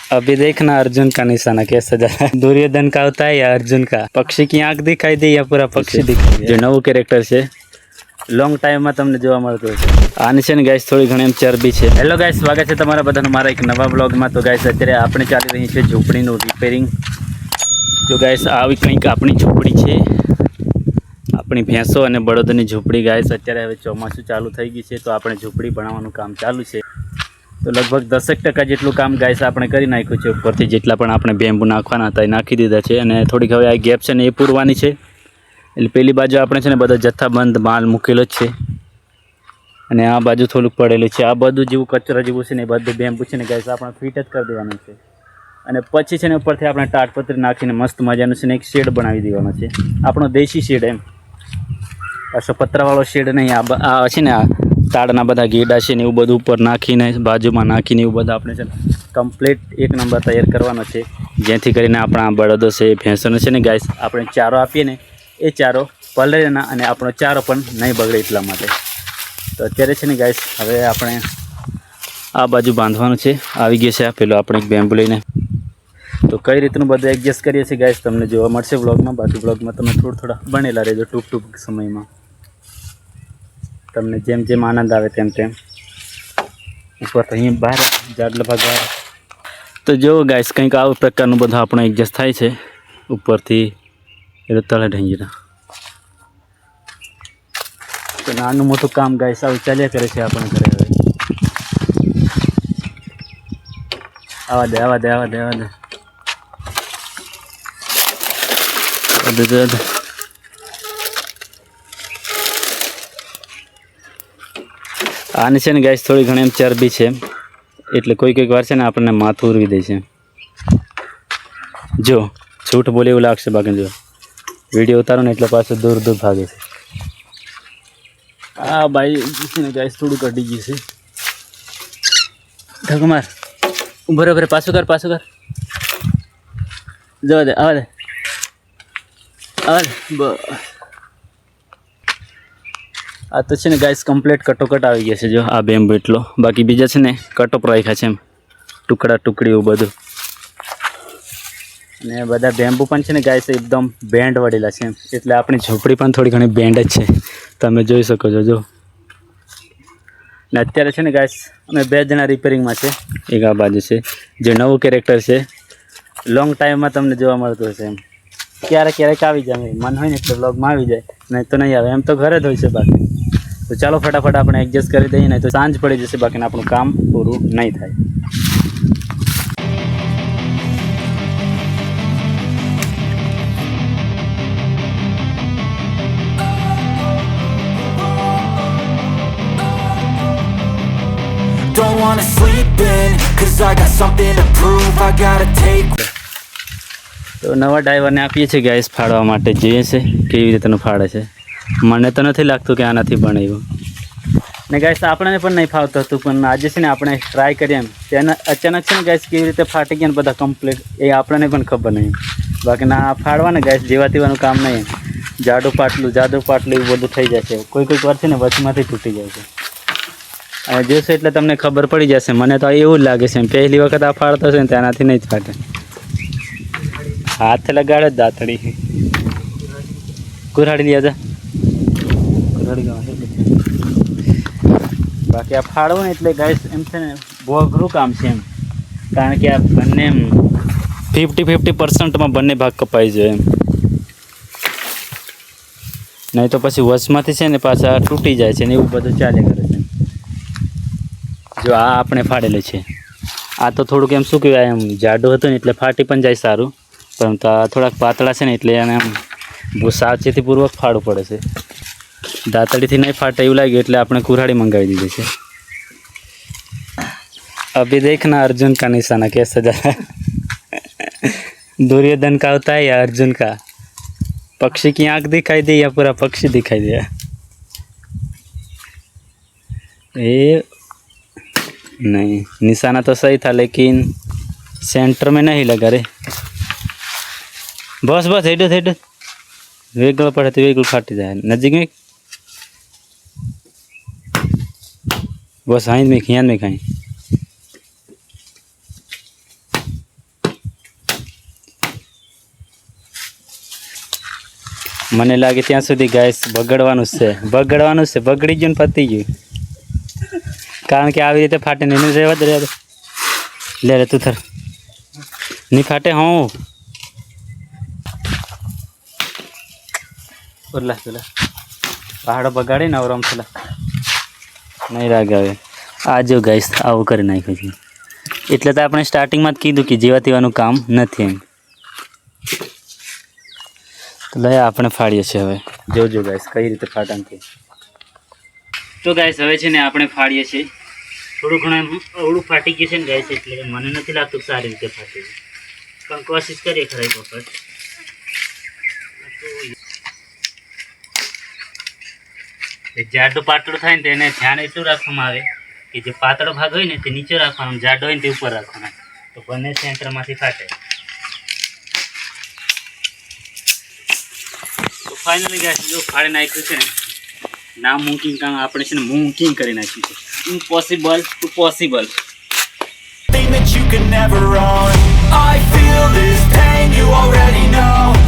अभी देखना अर्जुन का निशाना कैसा जा रहा है। दुर्योधन का होता है या अर्जुन का? पक्षी की आंख दिखाई दे या पूरा पक्षी दिखाई दे? जो नवो कैरेक्टर है લોંગ ટાઈમમાં તમને જોવા મળતું હશે। આની છે ને ગાઈસ થોડી ઘણી એમ ચરબી છે। હેલો ગાઈસ, સ્વાગત છે તમારા બધાનું મારા એક નવા બ્લોગમાં। તો ગાઈસ અત્યારે આપણે ચાલી રહી છે ઝૂંપડીનું રિપેરિંગ। તો ગાઈસ આવી કંઈક આપણી ઝૂંપડી છે, આપણી ભેંસો અને બળદની ઝૂંપડી। ગાઈસ અત્યારે હવે ચોમાસું ચાલુ થઈ ગયું છે તો આપણે ઝૂંપડી બનાવવાનું કામ ચાલુ છે। તો લગભગ 10% જેટલું કામ ગાઈસ આપણે કરી નાખ્યું છે। ઉપરથી જેટલા પણ આપણે બેમ્બુ નાખવાના હતા એ નાખી દીધા છે અને થોડીક હવે આ ગેપ છે ને એ પૂરવાની છે। એટલે પેલી બાજુ આપણે છે ને બધા જથ્થાબંધ માલ મૂકેલો જ છે અને આ બાજુ થોડુંક પડેલું છે। આ બધું જેવું કચરો જેવું છે ને એ બધું બેમ્બુ છે ને ગાઈસ આપણે ફિટ જ કરી દેવાનું છે અને પછી છે ને ઉપરથી આપણે તાડપત્રી નાખીને મસ્ત મજાનું છે ને એક શેડ બનાવી દેવાનો છે, આપણો દેશી શેડ એમ, પાછો પતરાવાળો શેડ નહીં। આ છે ને આ તાડના બધા ગેડા છે ને એવું બધું ઉપર નાખીને બાજુમાં નાખીને એવું બધું આપણે છે ને કમ્પ્લીટ એક નંબર તૈયાર કરવાનો છે, જેથી કરીને આપણા બળદો છે ભેંસોને છે ને ગાઈસ આપણે ચારો આપીએ ને એ ચારો પલળે ના અને આપણો ચારો પણ નહીં બગડે એટલા માટે। તો અત્યારે છે ને ગાઈસ હવે આપણે આ બાજુ બાંધવાનું છે। આવી ગયું છે આ પેલો આપણે એક બેમ્બુ લઈને। તો કઈ રીતનું બધું એડજસ્ટ કરીએ છીએ ગાઈસ તમને જોવા મળશે બ્લોગમાં। બાકી બ્લોગમાં તમે થોડા બનેલા રહેજો, ટૂંક સમયમાં તમને જેમ જેમ આનંદ આવે તેમ તેમ। ઉપર તો અહીં બહાર જાડલા ભાગ બહાર તો જો ગાઈસ કંઈક આવું પ્રકારનું બધું આપણું એડજસ્ટ થાય છે ઉપરથી એટલે તળે ઢંગીના। તો નાનું મોટું કામ ગાઈસ આવું ચાલ્યા કરે છે આપણે ઘરે। હવે આવા દે આની છે ને ગાઈસ થોડી ઘણી એમ ચરબી છે એટલે કોઈક વાર છે ને આપણને માથું ઉરવી દે છે। જો છૂટ બોલે એવું લાગશે, બાકી જો વિડીયો ઉતારો ને એટલે પાછું દૂર ભાગે છે। આ ભાઈ છે ને ગાઈસ થોડું કઢી ગયું છે। ઢગમાર બરાબર પાછું કર જવા દે આવા દે આ તો છે ને ગાઈસ કમ્પ્લીટ કટોકટ આવી ગયા છે। જો આ બેમ્બુ એટલો, બાકી બીજા છે ને કટોપ રાખ્યા છે એમ ટુકડી એવું બધું। અને બધા બેમ્બુ પણ છે ને ગાઈસ એકદમ બેન્ડ વળેલા છે એમ, એટલે આપણી ઝૂંપડી પણ થોડી ઘણી બેન્ડ જ છે, તમે જોઈ શકો છો। જો ને અત્યારે છે ને ગાઈસ અમે 2 જણા રિપેરિંગમાં છે। એક આ બાજુ છે જે નવું કેરેક્ટર છે, લોંગ ટાઈમમાં તમને જોવા મળતું હશે એમ। ક્યારેક આવી જાય, મન હોય ને એટલે બ્લોગમાં આવી જાય, નહીં તો નહીં આવે, એમ તો ઘરે જ હોય છે બાકી। તો ચાલો ફટાફટ આપણે એડજસ્ટ કરી દઈએ, નહીં તો સાંજ પડી જશે બાકીને આપણું કામ પૂરું નહીં થાય। Don't wanna sleep in, cause I got something to prove, I gotta take. તો નવા ડ્રાઈવરને આપીએ છીએ ગાઈસ ફાડવા માટે, જોઈએ છે કેવી રીતનું ફાડે છે। મને તો નથી લાગતું કે આનાથી બનાવ્યું ને ગાઈસ, આપણને પણ નહીં ફાવતું હતું, પણ આજે છે ને આપણે ટ્રાય કરીએ એમ તેને અચાનક છે ને ગાઈસ કેવી રીતે ફાટી ગયા ને બધા કમ્પ્લીટ એ આપણને પણ ખબર નહીં। બાકી ના ફાડવાને ગાઈસ જેવા તેવાનું કામ નહીં, જાડું પાટલું એવું બધું થઈ જાય છે। કોઈક વાર છે ને વચમાંથી તૂટી જાય છે અને જોશો એટલે તમને ખબર પડી જશે। મને તો એવું જ લાગે છે, પહેલી વખત આ ફાડતો છે ને તેનાથી નહીં જ ફાટે। હાથ લગાડે દાંતડી કુરાડી લીધા બાકી આ ફાડવું ને એટલે ગાઈસ એમ છે ને બહુ અઘરું કામ છે એમ, કારણ કે આ બંને એમ 50% બંને ભાગ કપાઈ જાય એમ, નહીં તો પછી વચમાંથી છે ને પાછા તૂટી જાય છે ને એવું બધું ચાલે કરે છે। જો આ આપણે ફાડેલું છે, આ તો થોડુંક એમ શું કહેવાય એમ જાડું હતું ને એટલે ફાટી પણ જાય સારું, પરંતુ આ થોડાક પાતળા છે ને એટલે એને આમ બહુ સાવચેતીપૂર્વક ફાડવું પડે છે। દાંતડીથી નહીં ફાટે એવું લાગ્યું એટલે આપણે કુરાડી મંગાવી દીધી છે। अभी देखना अर्जुन का निशाना कैसा जा रहा है। दुर्योधन का होता है या अर्जुन का? पक्षी की आंख दिखाई दे या पूरा पक्षी दिखाई दे? ये नहीं, निशाना तो सही था लेकिन सेंटर में नहीं लगा रे। बस हेड वेगळ पड़े तो वेगळ फाटी जाए नजीक में, बस हाथ में कहीं મને લાગે ત્યાં સુધી ગાઈસ બગડવાનું જ છે, બગડી ગયું ને પતી ગયું. કારણ કે આવી રીતે ફાટે ને એને રહેવા દે. લે તું થર નહીં ફાટે. હું ઓલા પેલા પહાડો બગાડી ને રમ પેલા નહીં રાગ આવે. આ જો ગાઈસ આવું કરી નાખ્યું છે. એટલે તો આપણે સ્ટાર્ટિંગમાં જ કીધું કે જેવા તેવાનું કામ નથી એમ. તો લે આપણે ફાડીએ છીએ હવે. જોજો ગાઈસ કઈ રીતે ફાટાણથી. તો ગાઈસ હવે છે ને આપણે ફાડીએ છીએ. થોડું ઘણું અવળું ફાટી ગયું છે ને ગાઈસ, એટલે મને નથી લાગતું સારી રીતે ફાટી ગયું, પણ કોશિશ કરીએ ખરા એક વખત. જાડો પાતળો થાય ને તેને ધ્યાન એટલું રાખવામાં આવે કે જે પાતળો ભાગ હોય ને તે નીચે રાખવાનો, જાડો હોય ને તે ઉપર રાખવાનો, તો બંને સેન્ટરમાંથી ફાટે. તો ફાઇનલી ગાઈસ જો ફાડી નાખ્યું છે ને, નામુમકિન કામ આપણે છે ને મુમકિન કરી નાખ્યું છે. Impossible two possible. Thing that you can never run. I feel this pain, you already know.